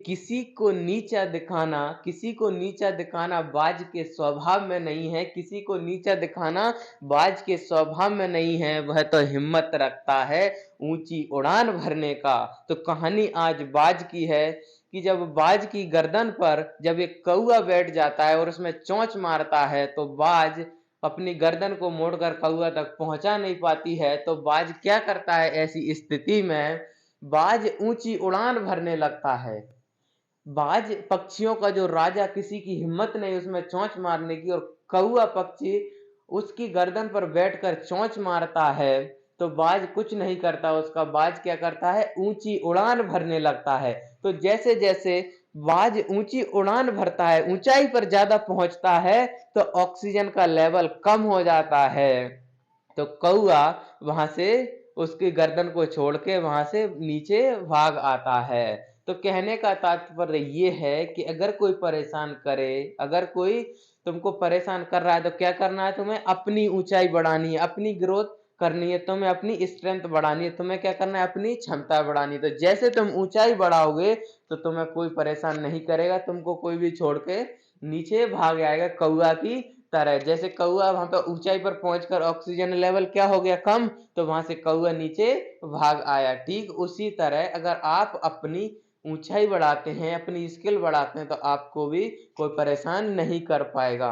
किसी को नीचा दिखाना बाज के स्वभाव में नहीं है, किसी को नीचा दिखाना बाज के स्वभाव में नहीं है, वह तो हिम्मत रखता है ऊंची उड़ान भरने का। तो कहानी आज बाज की है कि जब बाज की गर्दन पर जब एक कौआ बैठ जाता है और उसमें चोंच मारता है तो बाज अपनी गर्दन को मोड़कर कौआ तक पहुंचा नहीं पाती है। तो बाज क्या करता है ऐसी स्थिति में, बाज ऊंची उड़ान भरने लगता है। बाज पक्षियों का जो राजा, किसी की हिम्मत नहीं उसमें चोंच मारने की, और कौआ पक्षी उसकी गर्दन पर बैठकर चोंच मारता है। तो बाज कुछ नहीं करता उसका, बाज क्या करता है, ऊंची उड़ान भरने लगता है। तो जैसे जैसे बाज ऊंची उड़ान भरता है, ऊंचाई पर ज्यादा पहुंचता है, तो ऑक्सीजन का लेवल कम हो जाता है। तो कौआ वहां से उसकी गर्दन को छोड़ के वहां से नीचे भाग आता है। तो कहने का तात्पर्य ये है कि अगर कोई परेशान करे, अगर कोई तुमको परेशान कर रहा है, तो क्या करना है, तुम्हें अपनी ऊंचाई बढ़ानी है, अपनी ग्रोथ करनी है, तुम्हें अपनी स्ट्रेंथ बढ़ानी है, तुम्हें क्या करना है, अपनी क्षमता बढ़ानी है। तो जैसे तुम ऊंचाई बढ़ाओगे तो तुम्हें कोई परेशान नहीं करेगा, तुमको कोई भी छोड़ के नीचे भाग आएगा कौआ की तरह। जैसे कौआ वहां पर ऊंचाई पर पहुंचकर ऑक्सीजन लेवल क्या हो गया, कम, तो वहां से कौआ नीचे भाग आया। ठीक उसी तरह अगर आप अपनी ऊंचाई बढ़ाते हैं, अपनी स्किल बढ़ाते हैं, तो आपको भी कोई परेशान नहीं कर पाएगा।